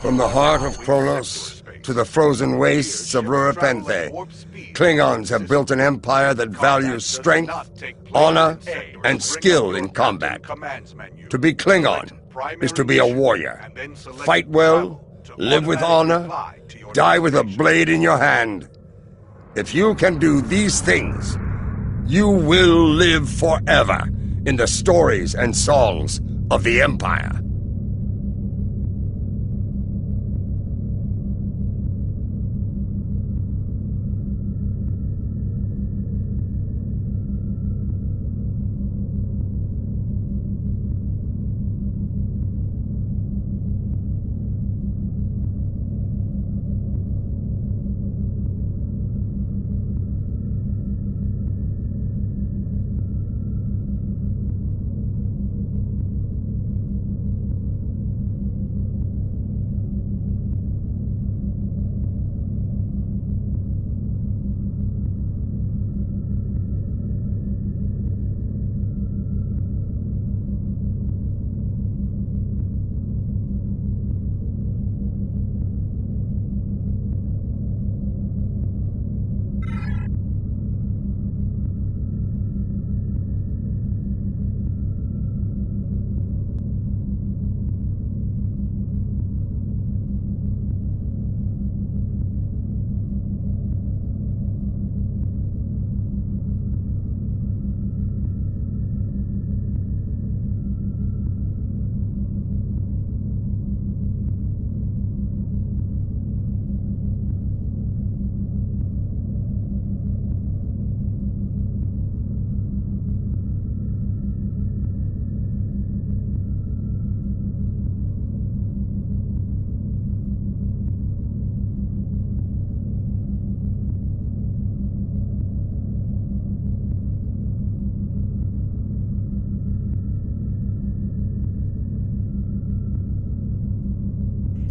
From the heart of Kronos to the frozen wastes of Rurapenthe, Klingons have built an empire that values strength, honor, and skill in combat. To be Klingon is to be a warrior. Fight well, live with honor, die with a blade in your hand. If you can do these things, you will live forever in the stories and songs of the Empire.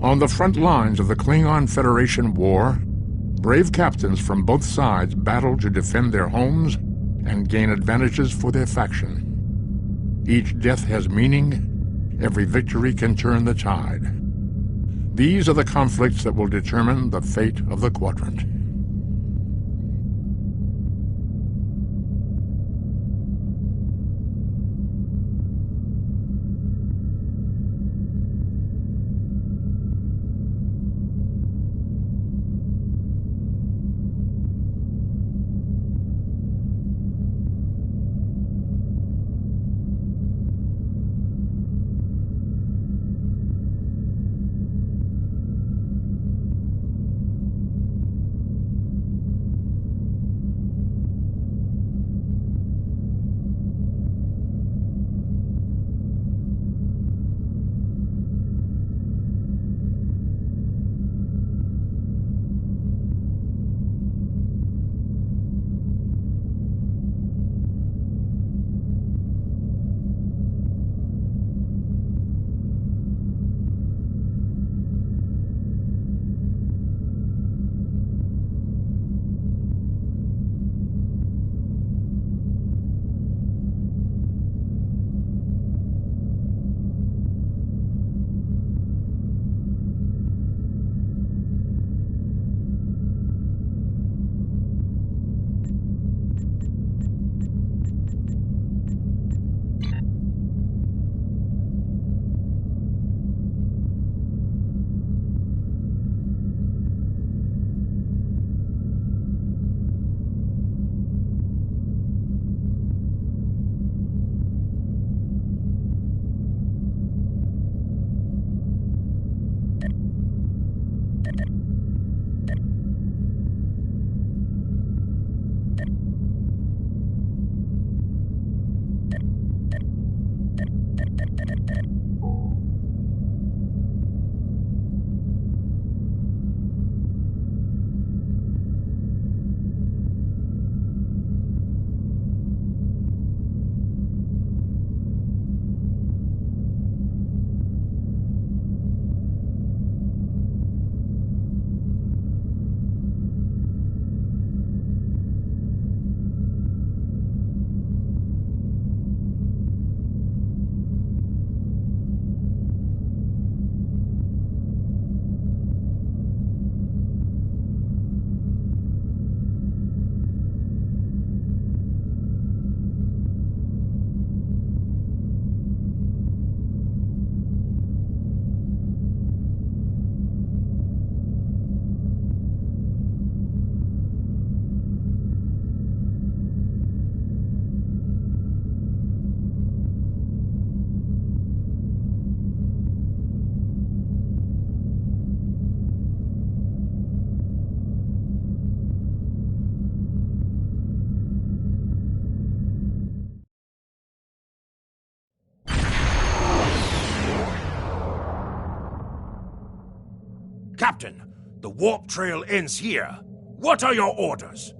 On the front lines of the Klingon Federation war, brave captains from both sides battle to defend their homes and gain advantages for their faction. Each death has meaning. Every victory can turn the tide. These are the conflicts that will determine the fate of the Quadrant. Captain, the warp trail ends here. What are your orders?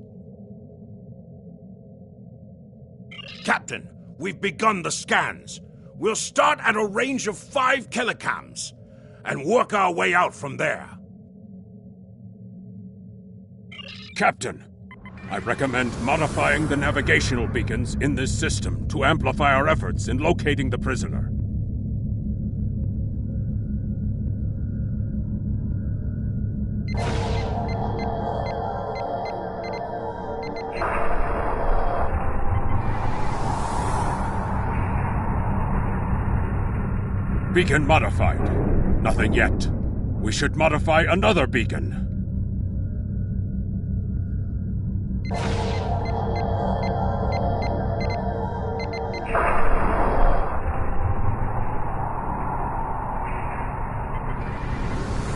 Captain, we've begun the scans. We'll start at a range of 5 kilocams and work our way out from there. Captain, I recommend modifying the navigational beacons in this system to amplify our efforts in locating the prisoner. Beacon modified. Nothing yet. We should modify another beacon.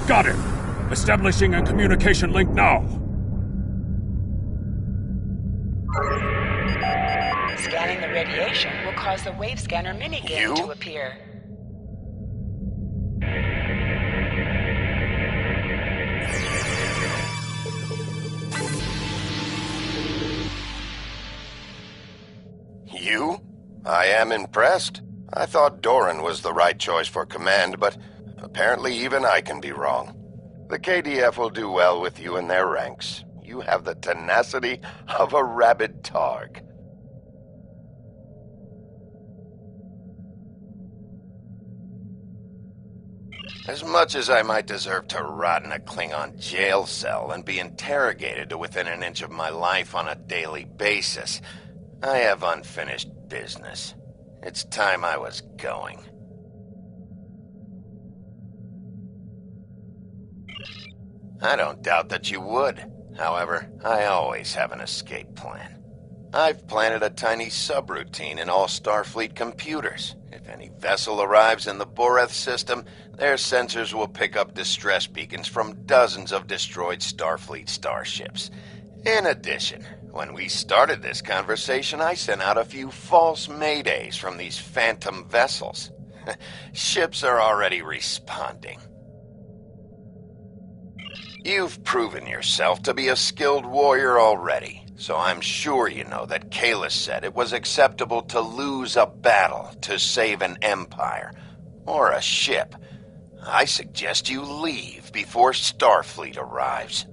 Got him! Establishing a communication link now. Scanning the radiation will cause the wave scanner minigame to appear. You? I am impressed. I thought Doran was the right choice for command, but apparently even I can be wrong. The KDF will do well with you in their ranks. You have the tenacity of a rabid targ. As much as I might deserve to rot in a Klingon jail cell and be interrogated to within an inch of my life on a daily basis, I have unfinished business. It's time I was going. I don't doubt that you would. However, I always have an escape plan. I've planted a tiny subroutine in all Starfleet computers. If any vessel arrives in the Boreth system, their sensors will pick up distress beacons from dozens of destroyed Starfleet starships. In addition, when we started this conversation, I sent out a few false maydays from these phantom vessels. Ships are already responding. You've proven yourself to be a skilled warrior already, so I'm sure you know that Kalis said it was acceptable to lose a battle to save an empire, or a ship. I suggest you leave before Starfleet arrives.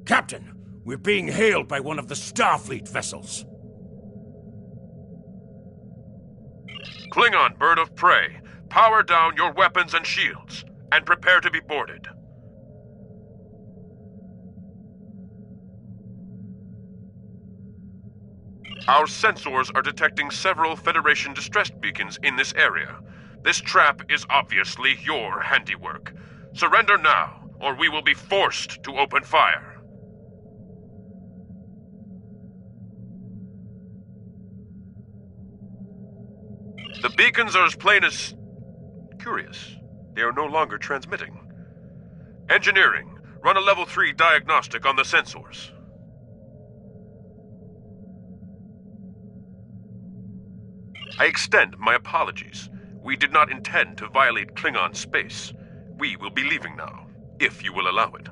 Captain, we're being hailed by one of the Starfleet vessels. Klingon bird of prey, power down your weapons and shields, and prepare to be boarded. Our sensors are detecting several Federation distress beacons in this area. This trap is obviously your handiwork. Surrender now, or we will be forced to open fire. The beacons are as plain as curious. They are no longer transmitting. Engineering, run a level 3 diagnostic on the sensors. I extend my apologies. We did not intend to violate Klingon space. We will be leaving now, if you will allow it.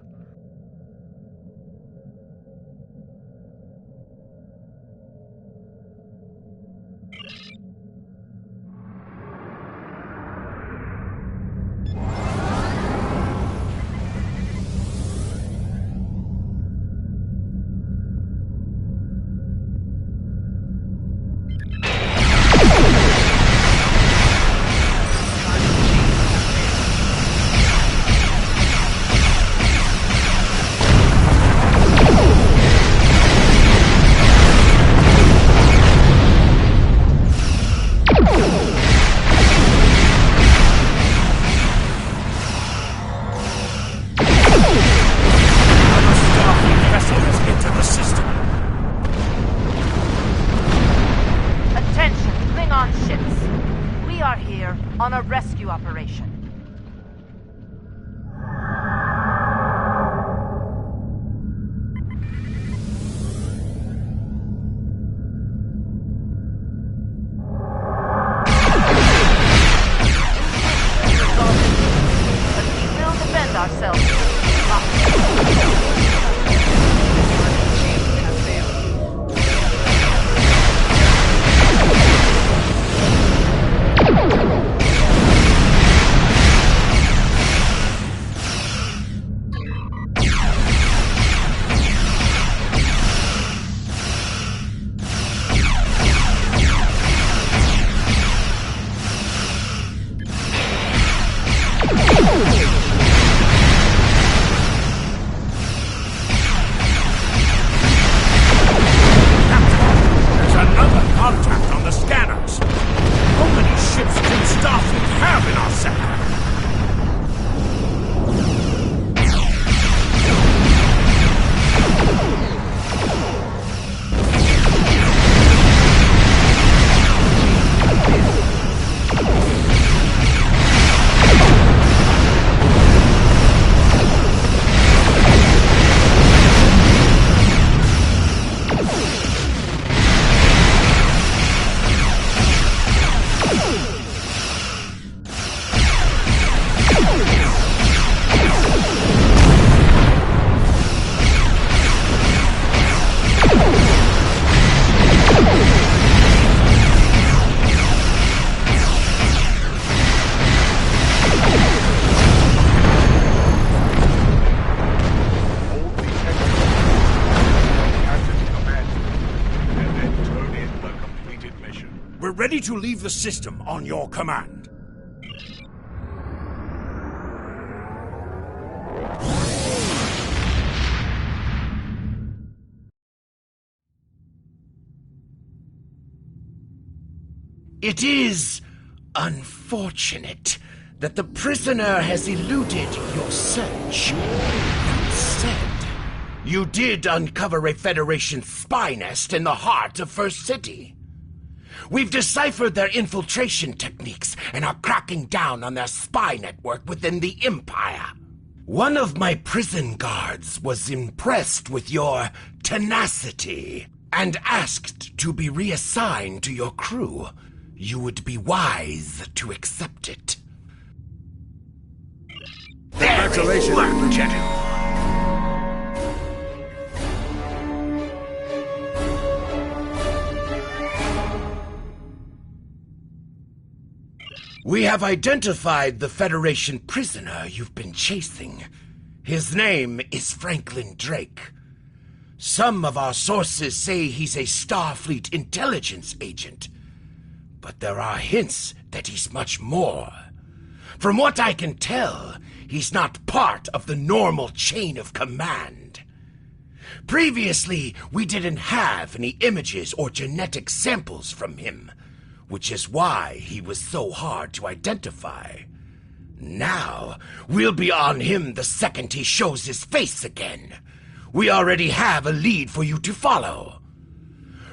On a rescue operation. ready to leave the system on your command. It is unfortunate that the prisoner has eluded your search. That said, you did uncover a Federation spy nest in the heart of First City. We've deciphered their infiltration techniques and are cracking down on their spy network within the Empire. One of my prison guards was impressed with your tenacity and asked to be reassigned to your crew. You would be wise to accept it. Congratulations, Lieutenant. We have identified the Federation prisoner you've been chasing. His name is Franklin Drake. Some of our sources say he's a Starfleet intelligence agent, but there are hints that he's much more. From what I can tell, he's not part of the normal chain of command. Previously, we didn't have any images or genetic samples from him, which is why he was so hard to identify. Now, we'll be on him the second he shows his face again. We already have a lead for you to follow.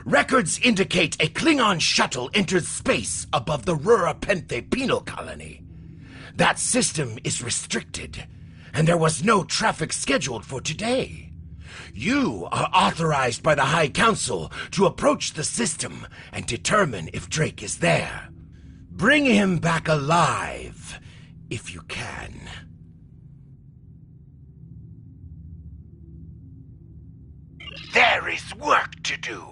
Records indicate a Klingon shuttle entered space above the Rurapenthe penal colony. That system is restricted, and there was no traffic scheduled for today. You are authorized by the High Council to approach the system and determine if Drake is there. Bring him back alive, if you can. There is work to do.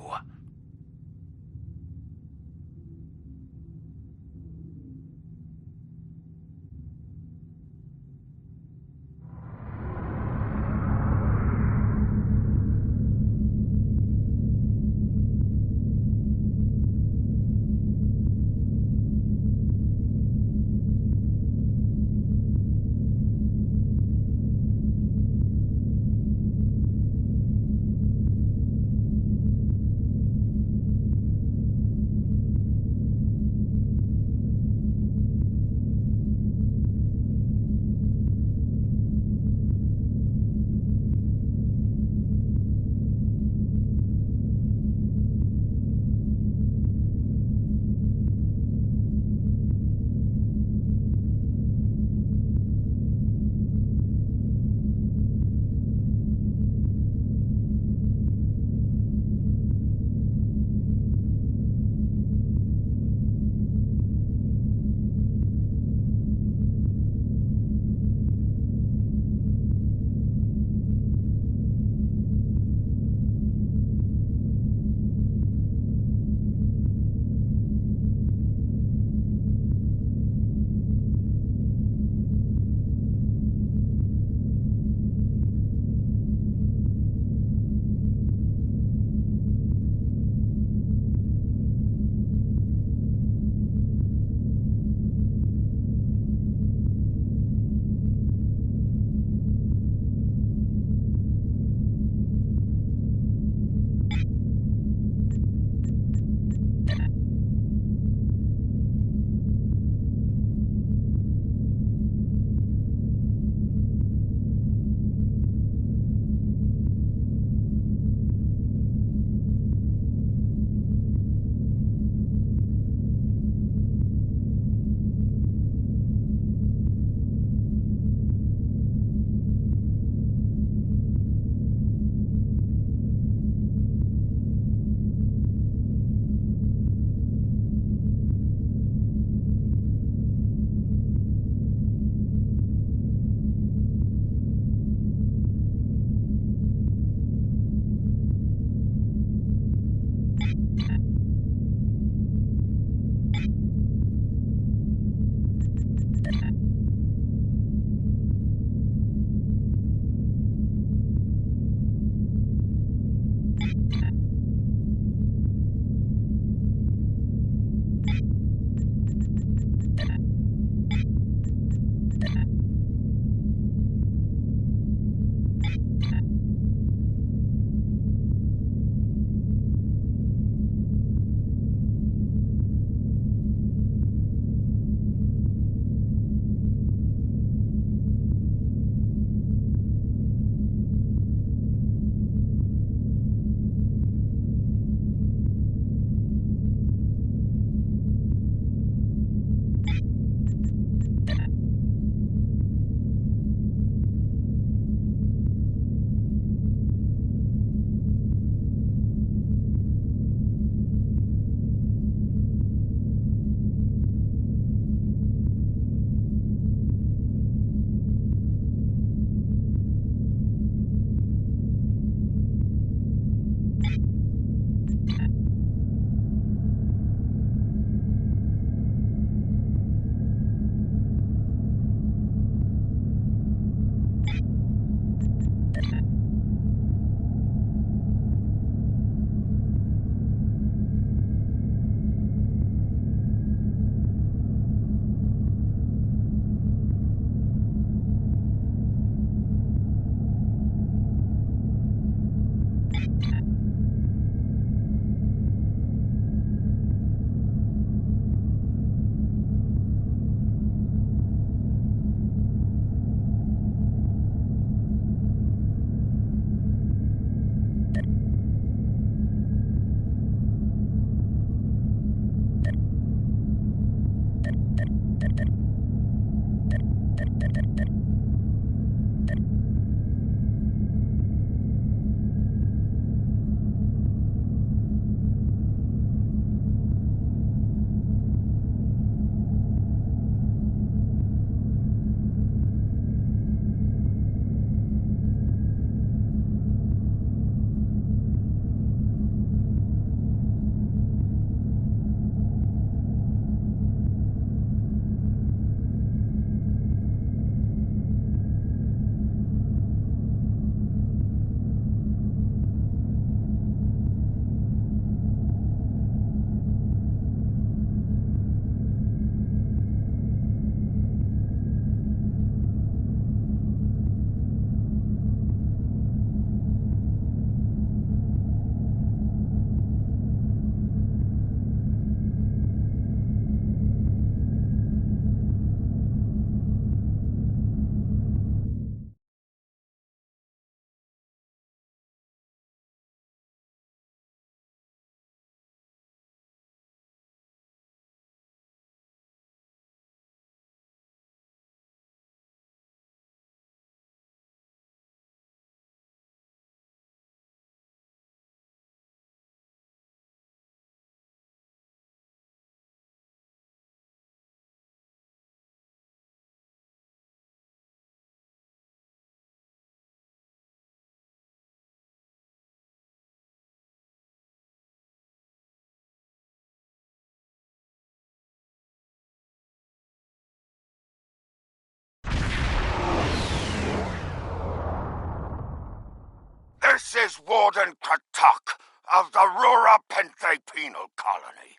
This is Warden Katak of the Rura Penthe Penal Colony.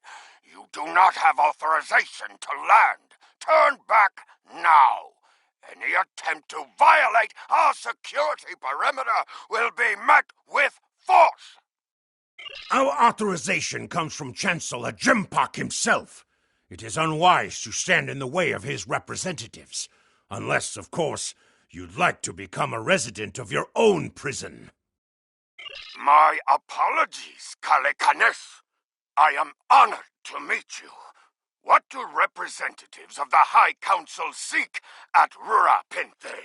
You do not have authorization to land. Turn back now. Any attempt to violate our security perimeter will be met with force. Our authorization comes from Chancellor Jimpak himself. It is unwise to stand in the way of his representatives. Unless, of course, you'd like to become a resident of your own prison. My apologies, Kalekanes. I am honored to meet you. What do representatives of the High Council seek at Rura Penthe?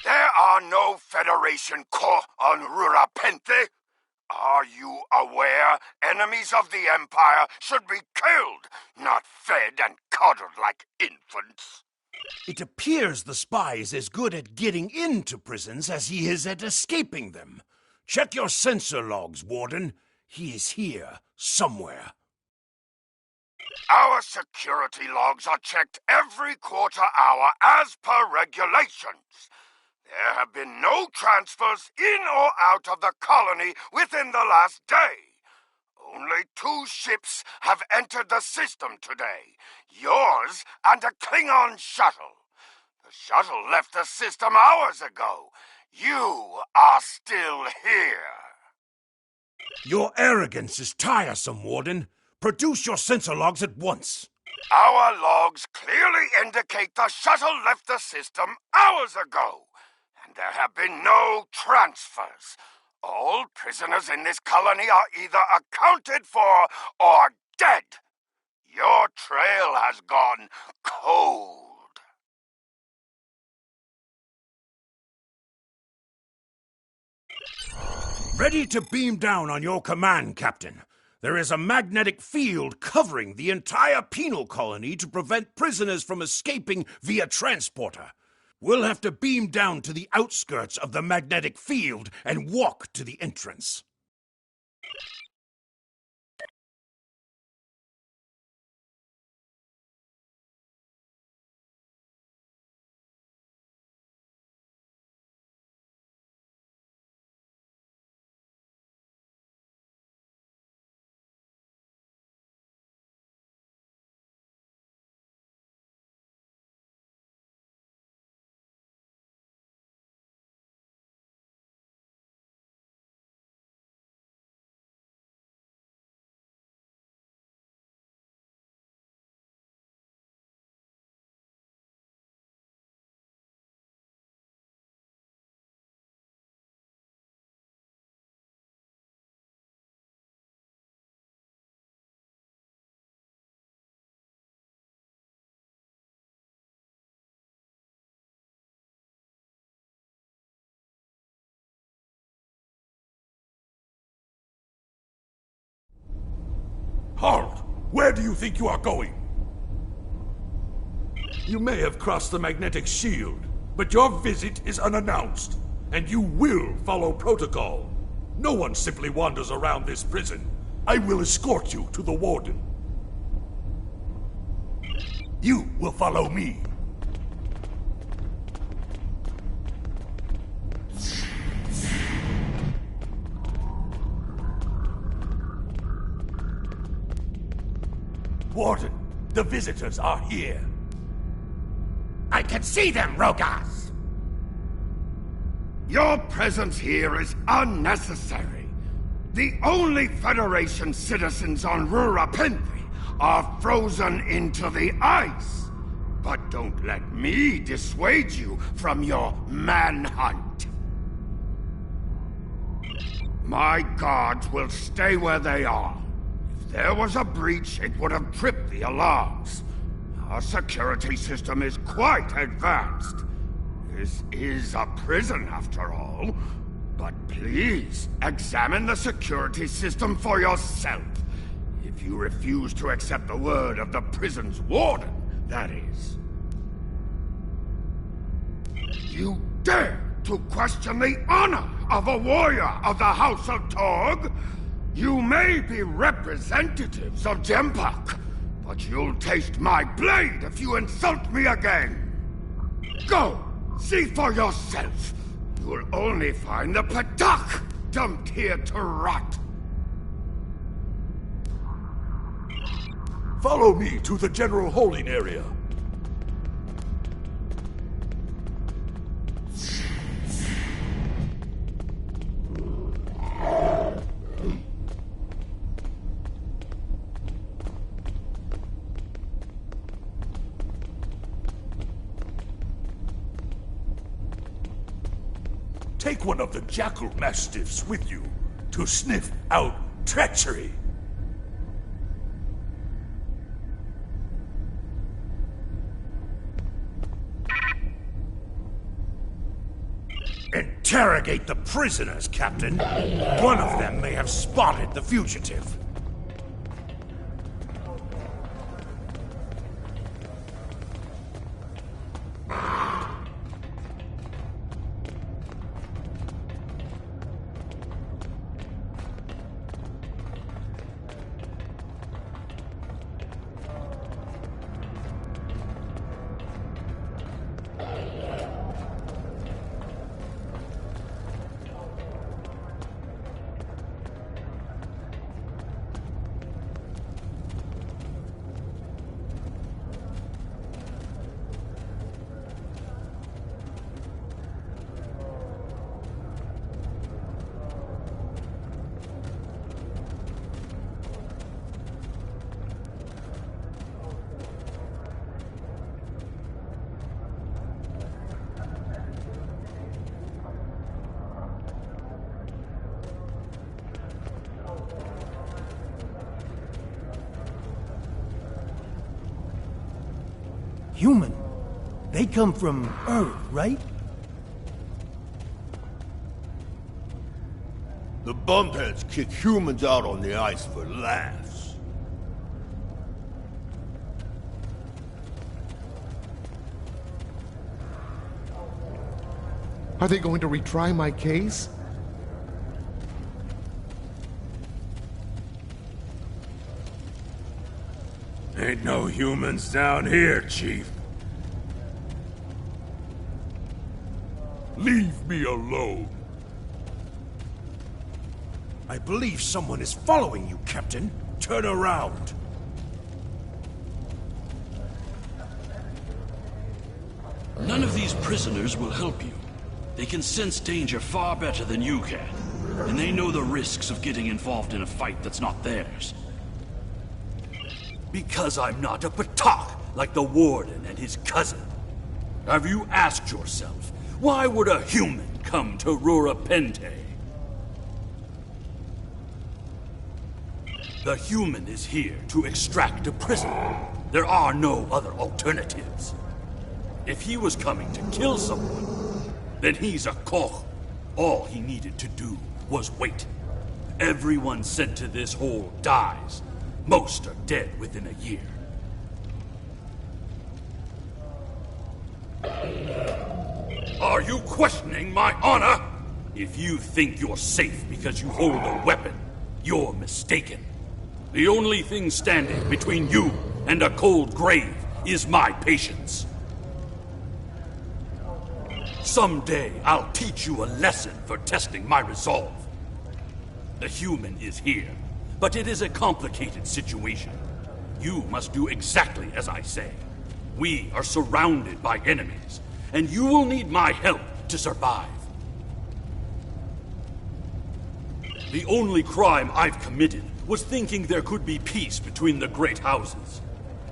There are no Federation corps on Rura Penthe. Are you aware enemies of the Empire should be killed, not fed and coddled like infants? It appears the spy is as good at getting into prisons as he is at escaping them. Check your sensor logs, Warden. He is here, somewhere. Our security logs are checked every quarter hour as per regulations. There have been no transfers in or out of the colony within the last day. Only 2 ships have entered the system today. Yours and a Klingon shuttle. The shuttle left the system hours ago. You are still here. Your arrogance is tiresome, Warden. Produce your sensor logs at once. Our logs clearly indicate the shuttle left the system hours ago. And there have been no transfers. All prisoners in this colony are either accounted for or dead. Your trail has gone cold. Ready to beam down on your command, Captain. There is a magnetic field covering the entire penal colony to prevent prisoners from escaping via transporter. We'll have to beam down to the outskirts of the magnetic field and walk to the entrance. Halt! Where do you think you are going? You may have crossed the magnetic shield, but your visit is unannounced, and you will follow protocol. No one simply wanders around this prison. I will escort you to the Warden. You will follow me. Warden, the visitors are here. I can see them, Rogas! Your presence here is unnecessary. The only Federation citizens on Rura Penthe are frozen into the ice. But don't let me dissuade you from your manhunt. My guards will stay where they are. If there was a breach, it would have tripped the alarms. Our security system is quite advanced. This is a prison, after all. But please, examine the security system for yourself. If you refuse to accept the word of the prison's warden, that is. You dare to question the honor of a warrior of the House of Torg? You may be representatives of Jempak, but you'll taste my blade if you insult me again. Go! See for yourself. You will only find the Padak dumped here to rot. Follow me to the general holding area. Take one of the jackal mastiffs with you to sniff out treachery. Interrogate the prisoners, Captain. One of them may have spotted the fugitive. Human? They come from Earth, right? The bumpheads kick humans out on the ice for laughs. Are they going to retry my case? Ain't no humans down here, Chief. Leave me alone. I believe someone is following you, Captain. Turn around. None of these prisoners will help you. They can sense danger far better than you can. And they know the risks of getting involved in a fight that's not theirs. Because I'm not a Patak like the Warden and his cousin. Have you asked yourself, why would a human come to Rura Pente? The human is here to extract a prisoner. There are no other alternatives. If he was coming to kill someone, then he's a Koch. All he needed to do was wait. Everyone sent to this hole dies. Most are dead within a year. Are you questioning my honor? If you think you're safe because you hold a weapon, you're mistaken. The only thing standing between you and a cold grave is my patience. Someday I'll teach you a lesson for testing my resolve. The human is here, but it is a complicated situation. You must do exactly as I say. We are surrounded by enemies, and you will need my help to survive. The only crime I've committed was thinking there could be peace between the great houses.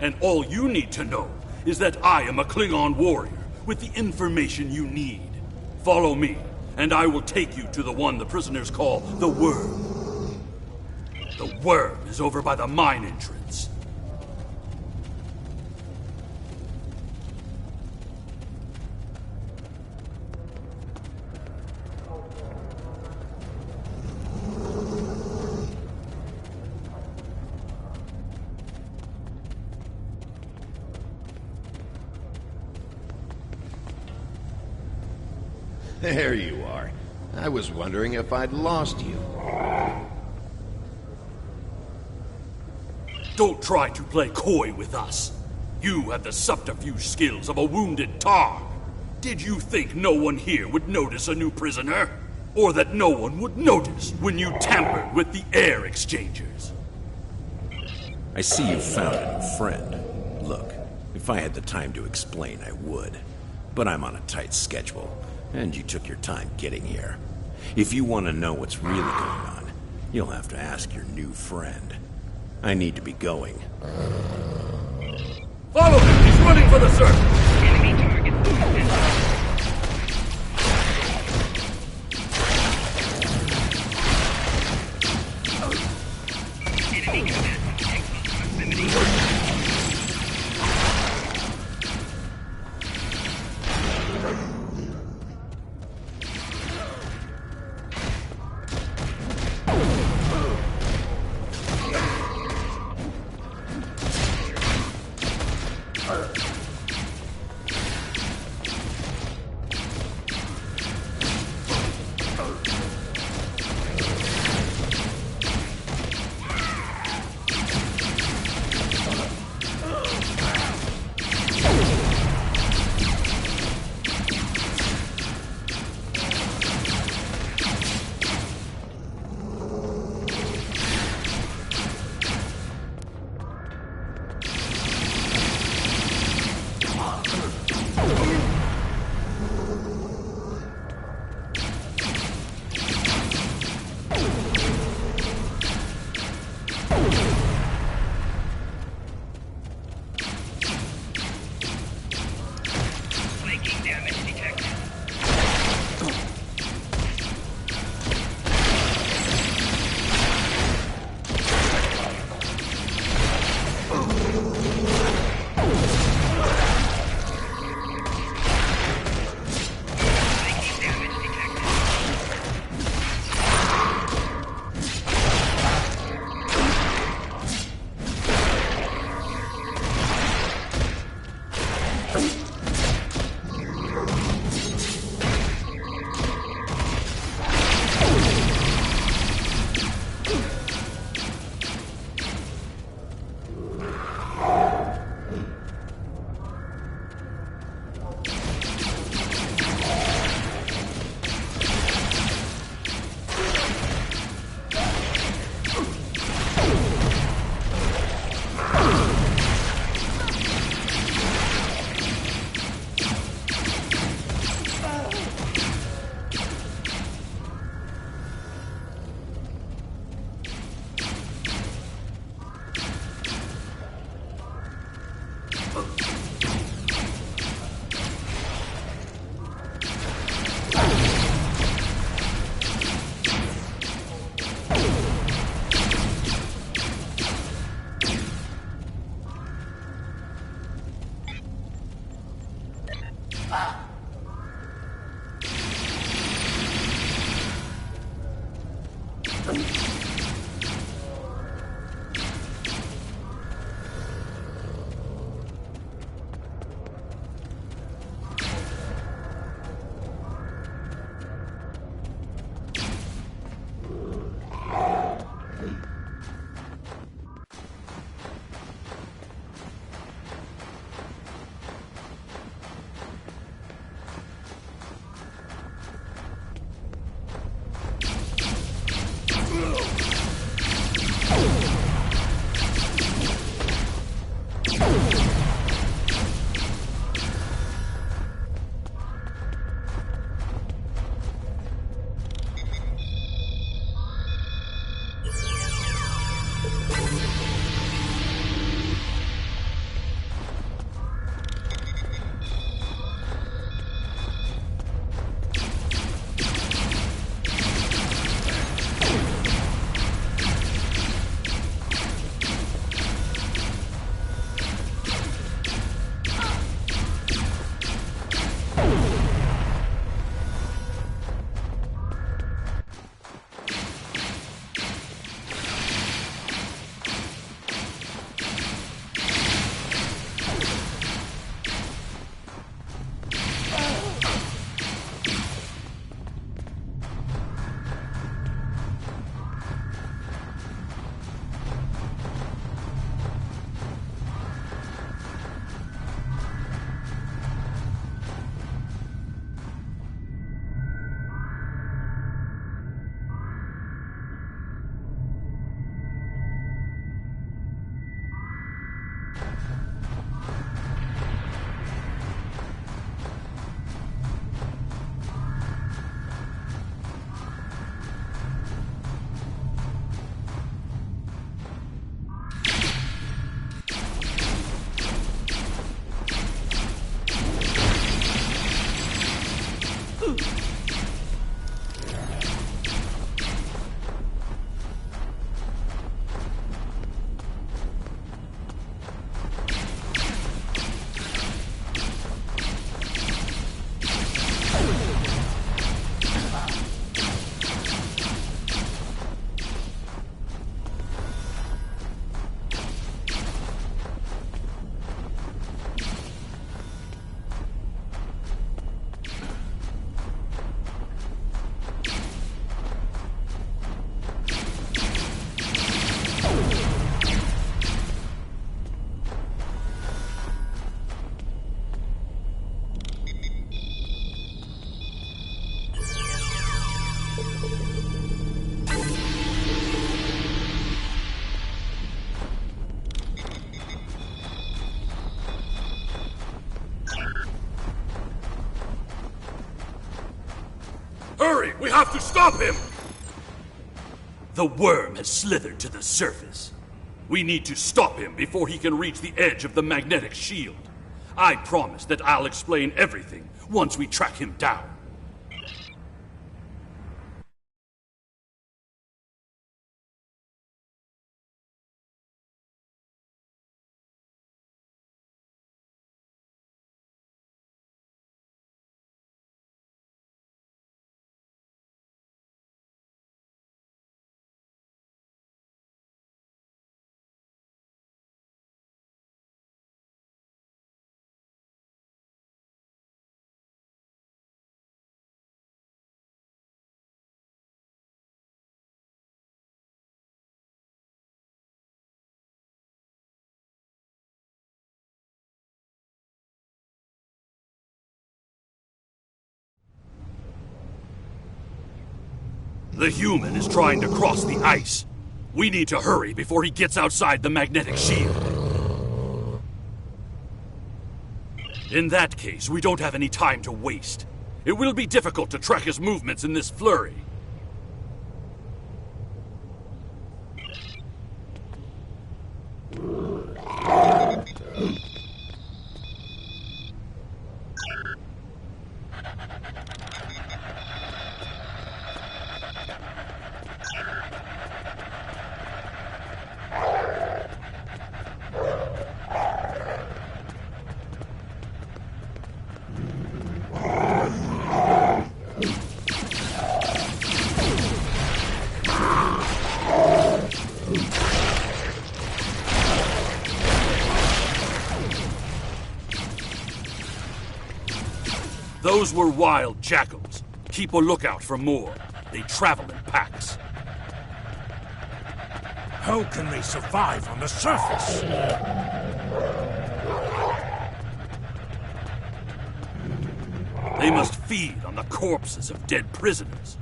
And all you need to know is that I am a Klingon warrior with the information you need. Follow me, and I will take you to the one the prisoners call the Worm. The Worm is over by the mine entrance. There you are. I was wondering if I'd lost you. Don't try to play coy with us. You have the subterfuge skills of a wounded tar. Did you think no one here would notice a new prisoner? Or that no one would notice when you tampered with the air exchangers? I see you found a new friend. Look, if I had the time to explain, I would. But I'm on a tight schedule, and you took your time getting here. If you want to know what's really going on, you'll have to ask your new friend. I need to be going. Follow him! He's running for the surface! Enemy target identified. Enemy command exit proximity. have to stop him! The worm has slithered to the surface. We need to stop him before he can reach the edge of the magnetic shield. I promise that I'll explain everything once we track him down. The human is trying to cross the ice. We need to hurry before he gets outside the magnetic shield. In that case, we don't have any time to waste. It will be difficult to track his movements in this flurry. Those were wild jackals. Keep a lookout for more. They travel in packs. How can they survive on the surface? They must feed on the corpses of dead prisoners.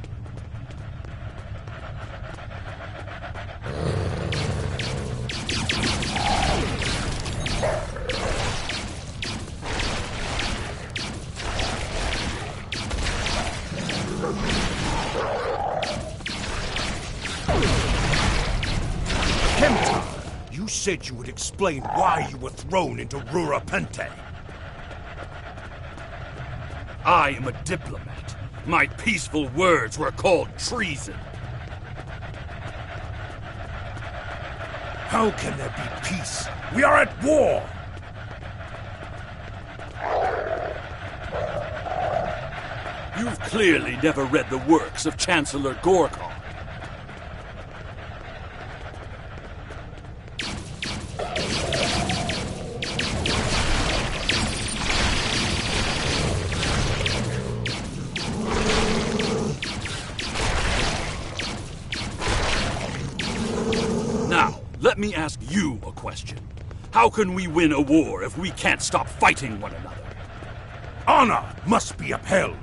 You said you would explain why you were thrown into Rurapente. I am a diplomat. My peaceful words were called treason. How can there be peace? We are at war! You've clearly never read the works of Chancellor Gorkon. Let me ask you a question. How can we win a war if we can't stop fighting one another? Honor must be upheld.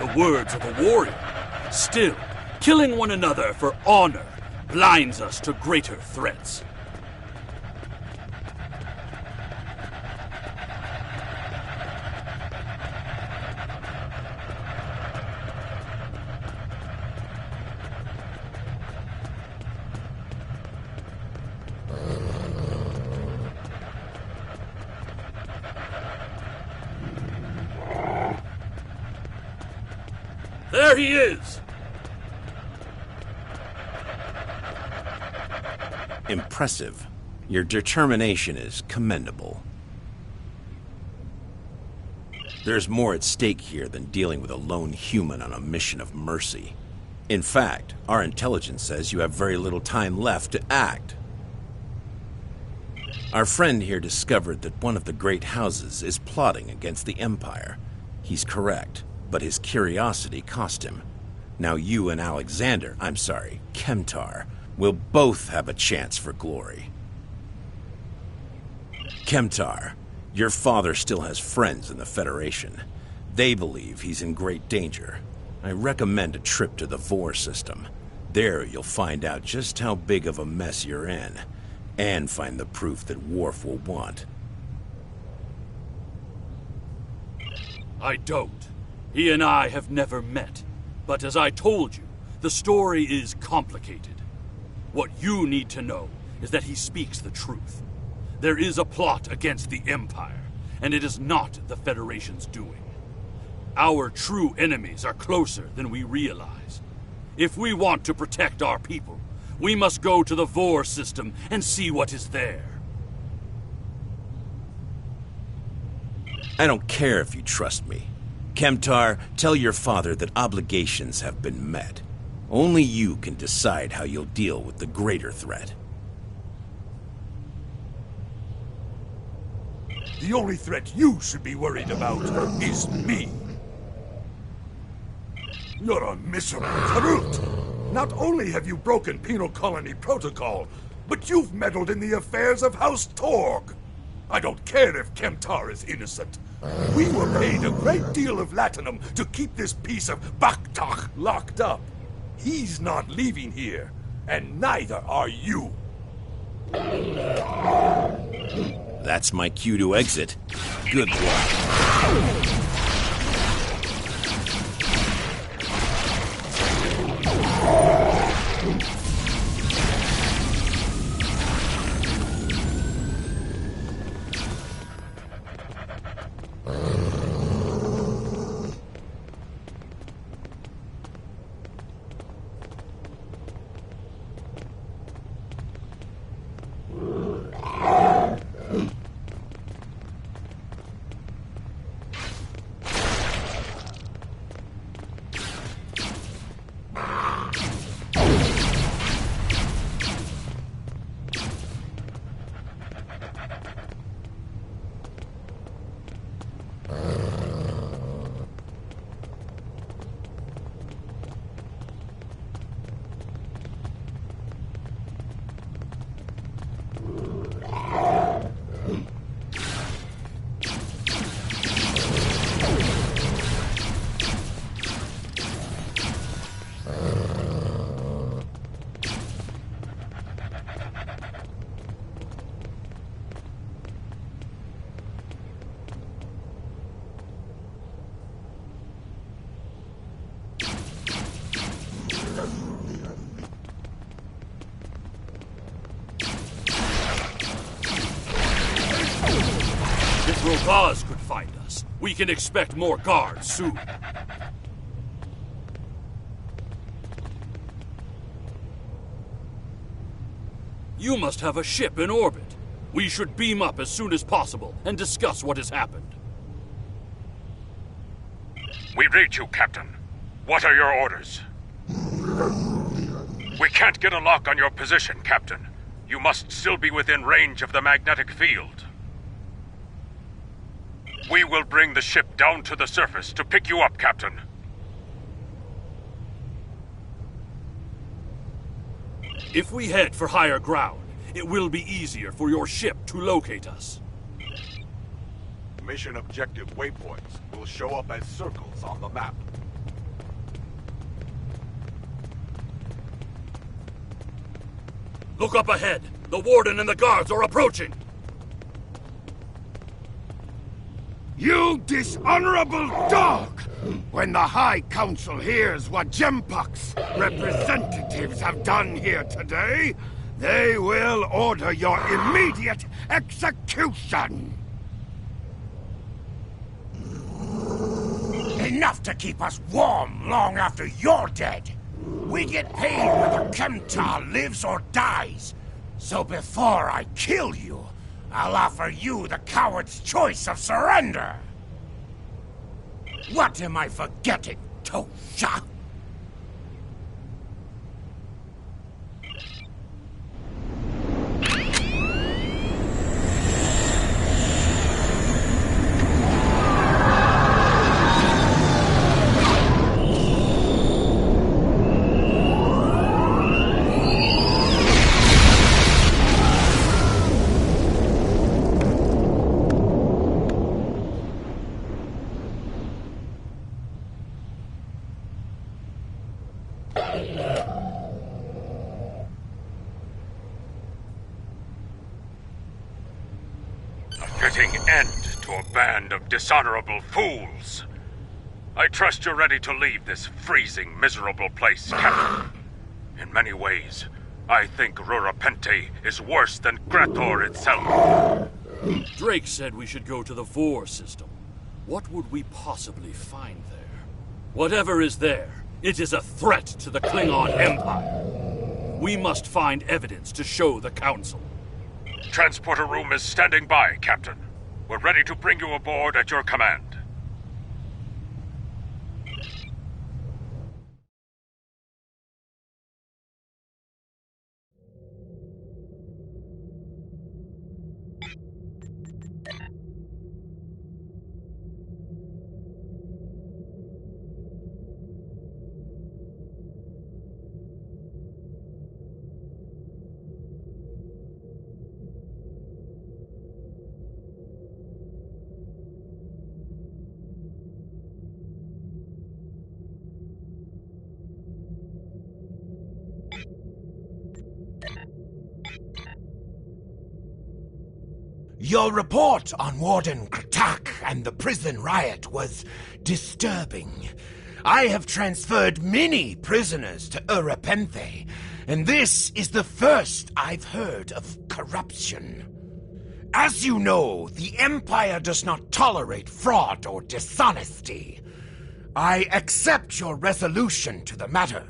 The words of a warrior. Still, killing one another for honor blinds us to greater threats. There he is! Impressive. Your determination is commendable. There's more at stake here than dealing with a lone human on a mission of mercy. In fact, our intelligence says you have very little time left to act. Our friend here discovered that one of the great houses is plotting against the Empire. He's correct, but his curiosity cost him. Now you and Kemtar, will both have a chance for glory. Kemtar, your father still has friends in the Federation. They believe he's in great danger. I recommend a trip to the Vor system. There you'll find out just how big of a mess you're in, and find the proof that Worf will want. I don't. He and I have never met. But as I told you, the story is complicated. What you need to know is that he speaks the truth. There is a plot against the Empire, and it is not the Federation's doing. Our true enemies are closer than we realize. If we want to protect our people, we must go to the Vor system and see what is there. I don't care if you trust me. Kemtar, tell your father that obligations have been met. Only you can decide how you'll deal with the greater threat. The only threat you should be worried about is me. You're a miserable Karut. Not only have you broken Penal Colony protocol, but you've meddled in the affairs of House Torg. I don't care if Kemtar is innocent. We were paid a great deal of latinum to keep this piece of Baktak locked up. He's not leaving here, and neither are you. That's my cue to exit. Good luck. Rogaz could find us. We can expect more guards soon. You must have a ship in orbit. We should beam up as soon as possible and discuss what has happened. We read you, Captain. What are your orders? We can't get a lock on your position, Captain. You must still be within range of the magnetic field. We will bring the ship down to the surface to pick you up, Captain. If we head for higher ground, it will be easier for your ship to locate us. Mission objective waypoints will show up as circles on the map. Look up ahead. The Warden and the guards are approaching. You dishonorable dog! When the High Council hears what Gempak's representatives have done here today, they will order your immediate execution! Enough to keep us warm long after you're dead. We get paid whether Kemtar lives or dies. So before I kill you, I'll offer you the coward's choice of surrender. What am I forgetting, Tosha? A fitting end to a band of dishonorable fools. I trust you're ready to leave this freezing, miserable place, Captain. In many ways, I think Rurapente is worse than Grator itself. Drake said we should go to the Vor system. What would we possibly find there? Whatever is there, it is a threat to the Klingon Empire. We must find evidence to show the Council. Transporter room is standing by, Captain. We're ready to bring you aboard at your command. Your report on Warden Kratak and the prison riot was disturbing. I have transferred many prisoners to Urapenthe, and this is the first I've heard of corruption. As you know, the Empire does not tolerate fraud or dishonesty. I accept your resolution to the matter,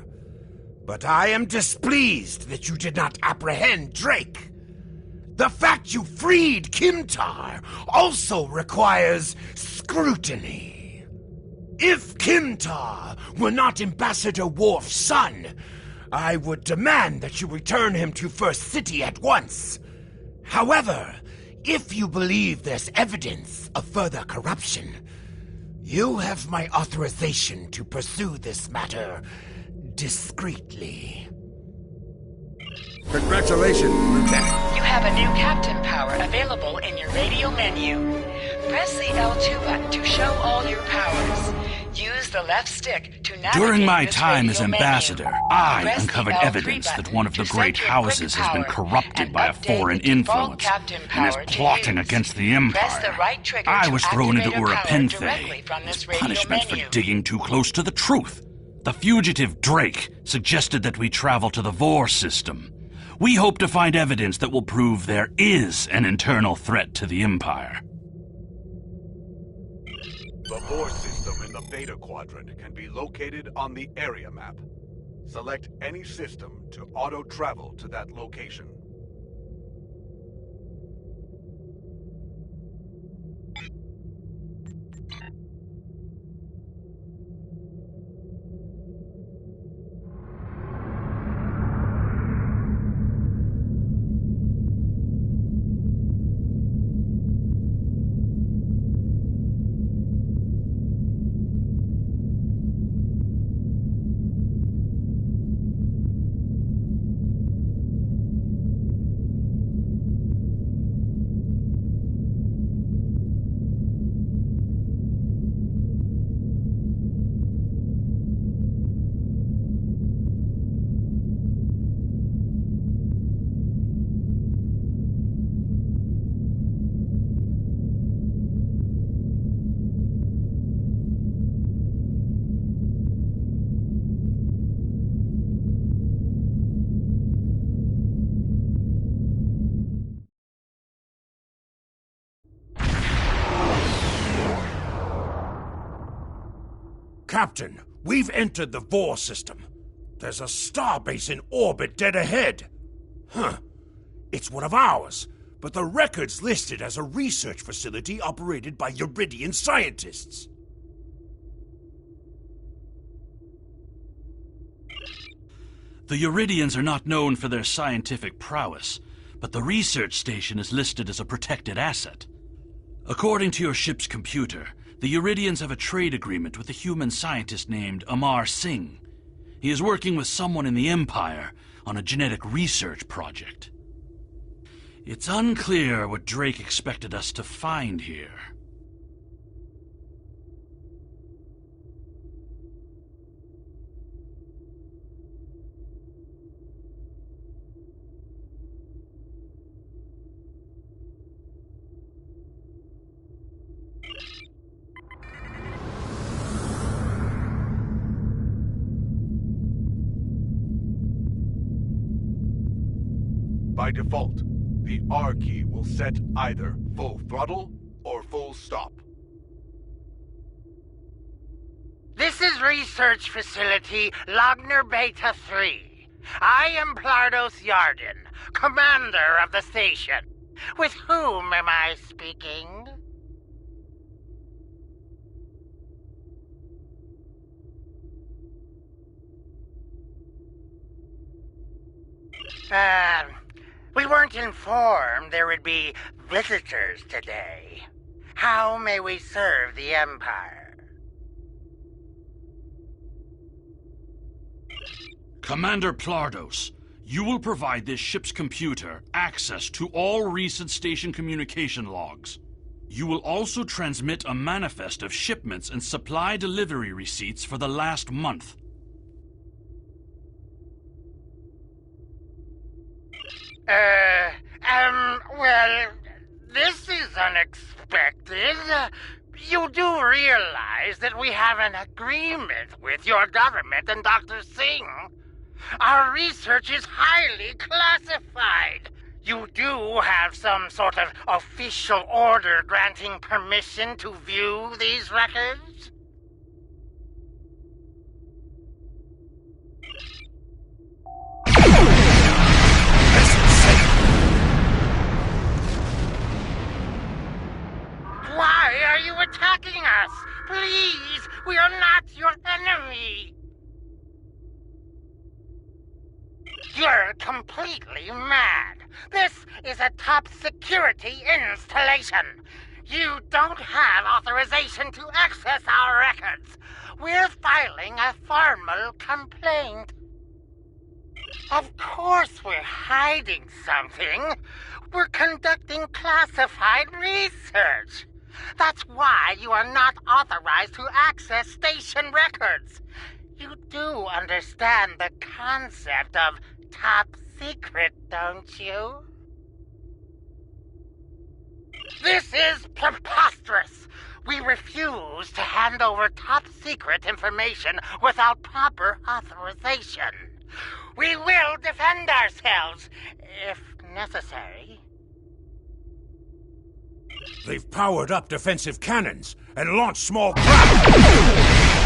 but I am displeased that you did not apprehend Drake. The fact you freed Kimtar also requires scrutiny. If Kimtar were not Ambassador Worf's son, I would demand that you return him to First City at once. However, if you believe there's evidence of further corruption, you have my authorization to pursue this matter discreetly. Congratulations, Lieutenant. You have a new captain power available in your radio menu. Press the L2 button to show all your powers. Use the left stick to navigate. During my this time radio as ambassador, I Press uncovered the L3 evidence that button one of the to great set your houses quick has been power corrupted by a and update foreign the default influence captain and is power to plotting use. against the Press the Empire. right trigger I to was thrown into activate a power Urapenthe directly from this as radio punishment menu. for digging too close to the truth. The fugitive Drake suggested that we travel to the Vor system. We hope to find evidence that will prove there is an internal threat to the Empire. The Vor system in the Beta Quadrant can be located on the area map. Select any system to auto-travel to that location. Captain, we've entered the Vor system. There's a starbase in orbit dead ahead. Huh. It's one of ours, but the record's listed as a research facility operated by Uridian scientists. The Uridians are not known for their scientific prowess, but the research station is listed as a protected asset. According to your ship's computer, the Uridians have a trade agreement with a human scientist named Amar Singh. He is working with someone in the Empire on a genetic research project. It's unclear what Drake expected us to find here. By default, the R key will set either full throttle or full stop. This is Research Facility Logner Beta 3. I am Plardos Yarden, commander of the station. With whom am I speaking? We weren't informed there would be visitors today. How may we serve the Empire? Commander Plardos, you will provide this ship's computer access to all recent station communication logs. You will also transmit a manifest of shipments and supply delivery receipts for the last month. Well, this is unexpected. You do realize that we have an agreement with your government and Dr. Singh. Our research is highly classified. You do have some sort of official order granting permission to view these records? Why are you attacking us? Please, we are not your enemy. You're completely mad. This is a top security installation. You don't have authorization to access our records. We're filing a formal complaint. Of course we're hiding something. We're conducting classified research. That's why you are not authorized to access station records. You do understand the concept of top secret, don't you? This is preposterous. We refuse to hand over top secret information without proper authorization. We will defend ourselves, if necessary. They've powered up defensive cannons and launched small craft.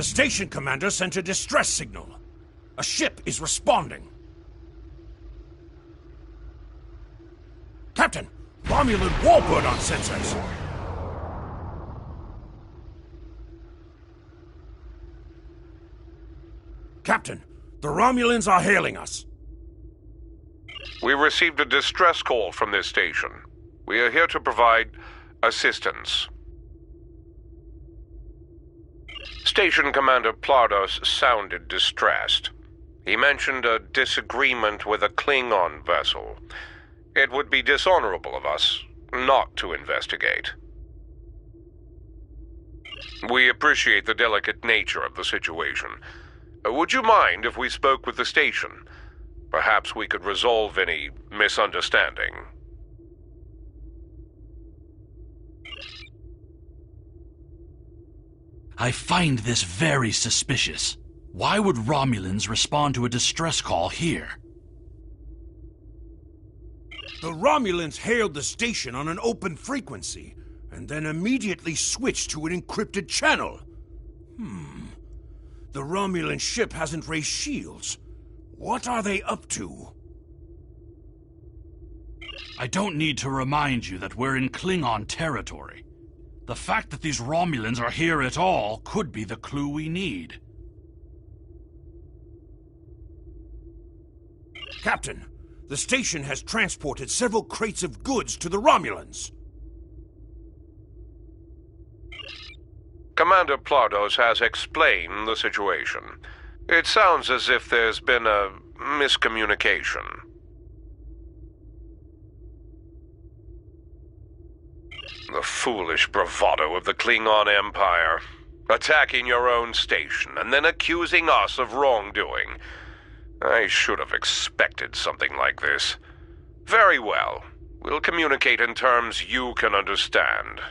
The station commander sent a distress signal. A ship is responding. Captain, Romulan warbird on sensors. Captain, the Romulans are hailing us. We received a distress call from this station. We are here to provide assistance. Station Commander Plardos sounded distressed. He mentioned a disagreement with a Klingon vessel. It would be dishonorable of us not to investigate. We appreciate the delicate nature of the situation. Would you mind if we spoke with the station? Perhaps we could resolve any misunderstanding. I find this very suspicious. Why would Romulans respond to a distress call here? The Romulans hailed the station on an open frequency, and then immediately switch to an encrypted channel. The Romulan ship hasn't raised shields. What are they up to? I don't need to remind you that we're in Klingon territory. The fact that these Romulans are here at all could be the clue we need. Captain, the station has transported several crates of goods to the Romulans. Commander Plardos has explained the situation. It sounds as if there's been a miscommunication. The foolish bravado of the Klingon Empire. Attacking your own station and then accusing us of wrongdoing. I should have expected something like this. Very well. We'll communicate in terms you can understand.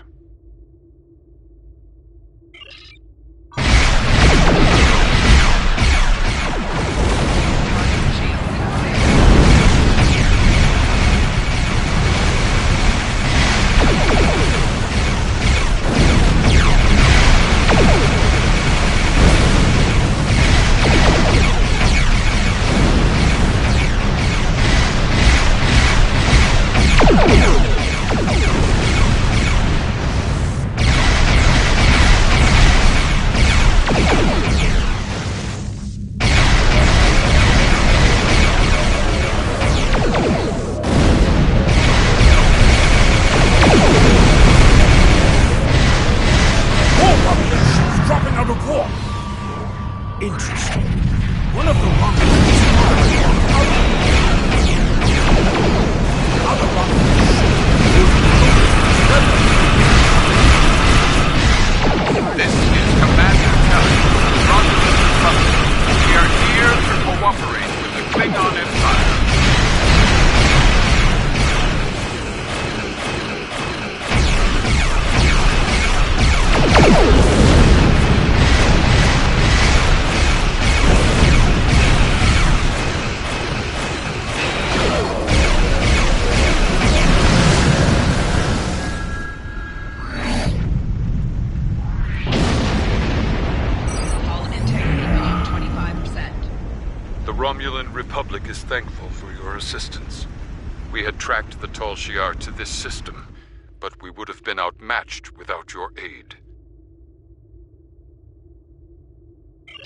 Interesting. One of the Romulans other This is Commander Kelly from the Romulan Republic. We are here to cooperate with the Klingon Empire. The Romulan Republic is thankful for your assistance. We had tracked the Tal Shiar to this system, but we would have been outmatched without your aid.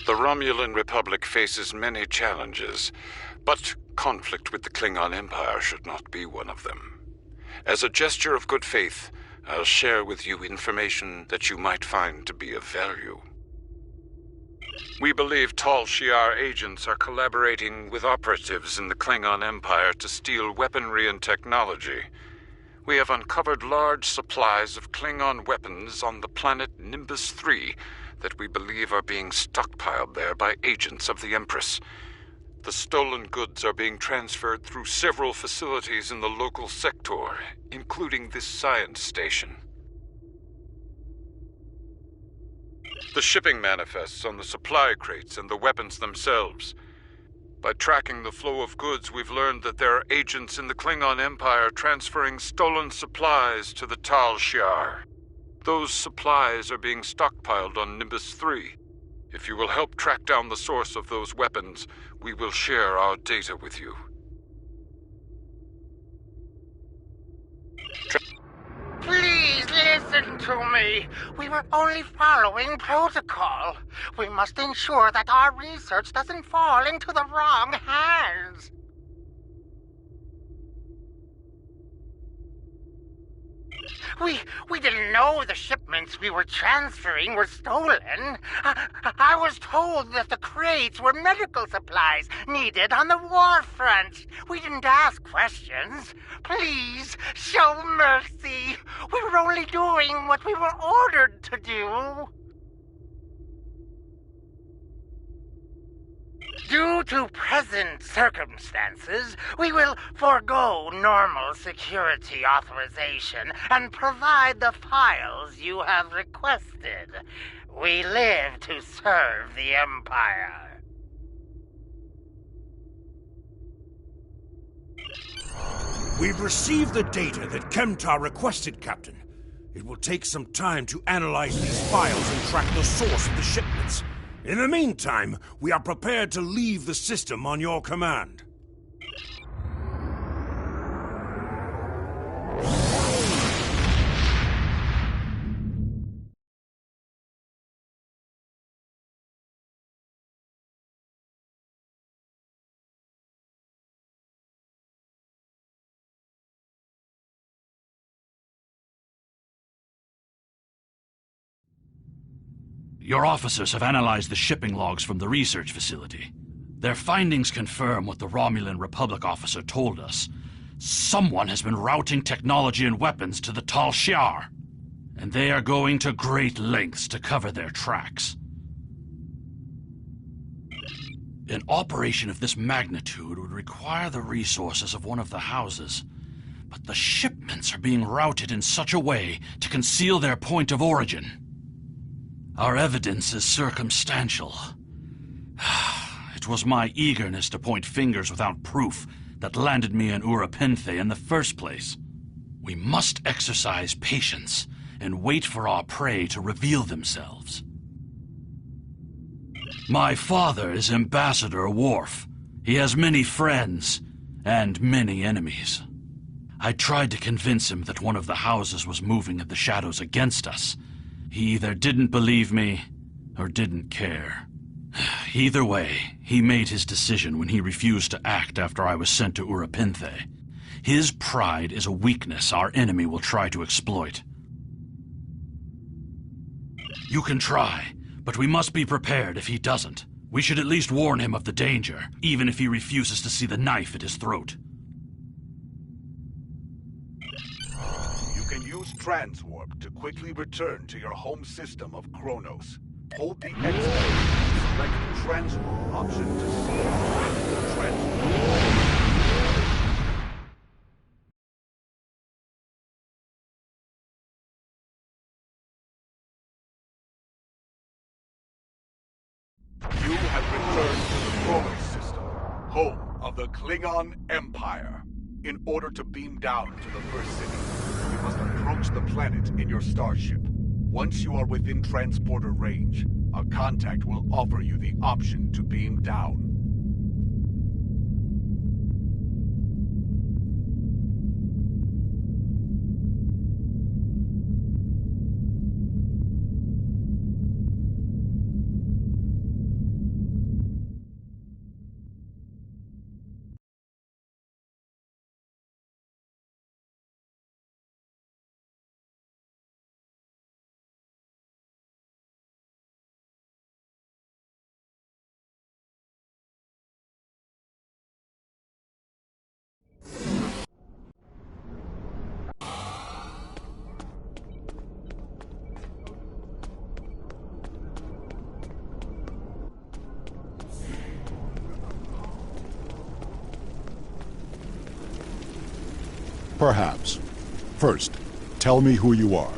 The Romulan Republic faces many challenges, but conflict with the Klingon Empire should not be one of them. As a gesture of good faith, I'll share with you information that you might find to be of value. We believe Tal Shiar agents are collaborating with operatives in the Klingon Empire to steal weaponry and technology. We have uncovered large supplies of Klingon weapons on the planet Nimbus 3 that we believe are being stockpiled there by agents of the Empress. The stolen goods are being transferred through several facilities in the local sector, including this science station. The shipping manifests on the supply crates and the weapons themselves. By tracking the flow of goods, we've learned that there are agents in the Klingon Empire transferring stolen supplies to the Tal Shiar. Those supplies are being stockpiled on Nimbus 3. If you will help track down the source of those weapons, we will share our data with you. Please listen to me. We were only following protocol. We must ensure that our research doesn't fall into the wrong hands. We didn't know the shipments we were transferring were stolen. I was told that the crates were medical supplies needed on the war front. We didn't ask questions. Please, show mercy. We were only doing what we were ordered to do. Due to present circumstances, we will forego normal security authorization and provide the files you have requested. We live to serve the Empire. We've received the data that Kemtar requested, Captain. It will take some time to analyze these files and track the source of the shipments. In the meantime, we are prepared to leave the system on your command. Your officers have analyzed the shipping logs from the research facility. Their findings confirm what the Romulan Republic officer told us. Someone has been routing technology and weapons to the Tal Shiar, and they are going to great lengths to cover their tracks. An operation of this magnitude would require the resources of one of the houses, but the shipments are being routed in such a way to conceal their point of origin. Our evidence is circumstantial. It was my eagerness to point fingers without proof that landed me in Urapenthe in the first place. We must exercise patience and wait for our prey to reveal themselves. My father is Ambassador Worf. He has many friends and many enemies. I tried to convince him that one of the houses was moving in the shadows against us. He either didn't believe me or didn't care. Either way, he made his decision when he refused to act after I was sent to Urapenthe. His pride is a weakness our enemy will try to exploit. You can try, but we must be prepared if he doesn't. We should at least warn him of the danger, even if he refuses to see the knife at his throat. You can use Transwarp to quickly return to your home system of Kronos. Hold the X button and select the Transwarp option to see the Transwarp. You have returned to the Kronos system, home of the Klingon Empire. In order to beam down to the first city, you must approach the planet in your starship. Once you are within transporter range, a contact will offer you the option to beam down. Perhaps. First, tell me who you are.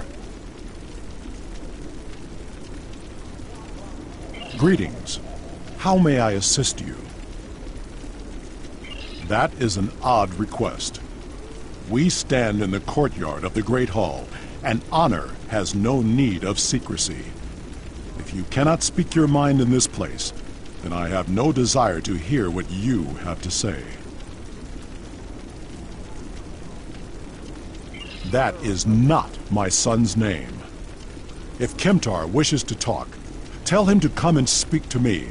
Greetings. How may I assist you? That is an odd request. We stand in the courtyard of the Great Hall, and honor has no need of secrecy. If you cannot speak your mind in this place, then I have no desire to hear what you have to say. That is not my son's name. If Kemtar wishes to talk, tell him to come and speak to me.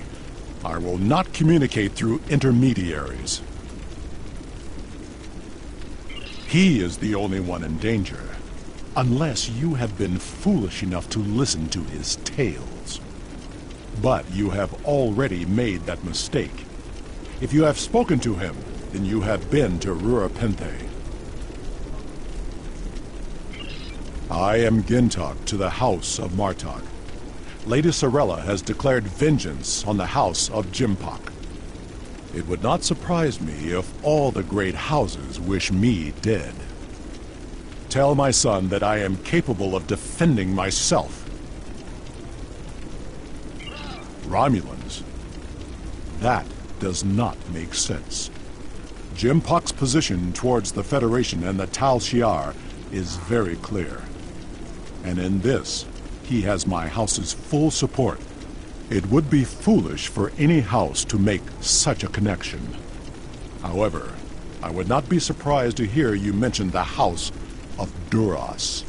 I will not communicate through intermediaries. He is the only one in danger, unless you have been foolish enough to listen to his tales. But you have already made that mistake. If you have spoken to him, then you have been to Urapenthe. I am Gintok to the House of Martok. Lady Sorella has declared vengeance on the House of Jimpok. It would not surprise me if all the great houses wish me dead. Tell my son that I am capable of defending myself. Romulans? That does not make sense. Jimpok's position towards the Federation and the Tal Shiar is very clear. And in this, he has my house's full support. It would be foolish for any house to make such a connection. However, I would not be surprised to hear you mention the House of Duras.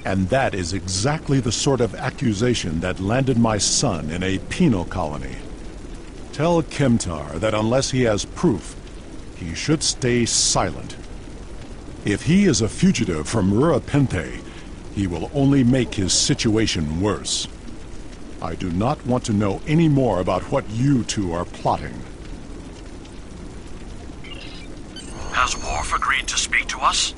And that is exactly the sort of accusation that landed my son in a penal colony. Tell Kemtar that unless he has proof, he should stay silent. If he is a fugitive from Rurapente, he will only make his situation worse. I do not want to know any more about what you two are plotting. Has Worf agreed to speak to us?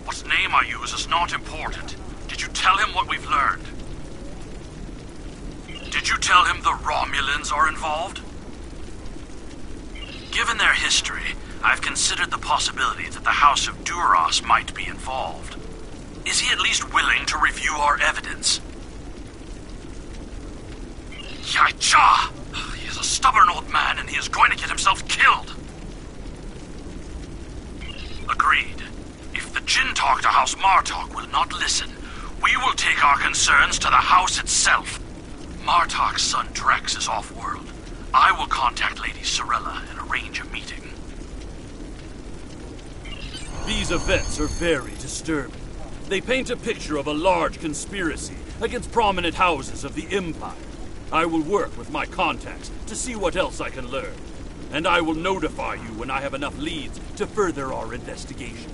What name I use is not important. Did you tell him what we've learned? Did you tell him the Romulans are involved? Given their history, I've considered the possibility that the House of Duras might be involved. Is he at least willing to review our evidence? Yaicha! He is a stubborn old man and he is going to get himself killed. Agreed. If the Jinn talk to House Martok will not listen, we will take our concerns to the House itself. Martok's son Drex is off-world. I will contact Lady Sorella and arrange a meeting. These events are very disturbing. They paint a picture of a large conspiracy against prominent houses of the Empire. I will work with my contacts to see what else I can learn. And I will notify you when I have enough leads to further our investigation.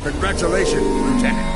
Congratulations, Lieutenant.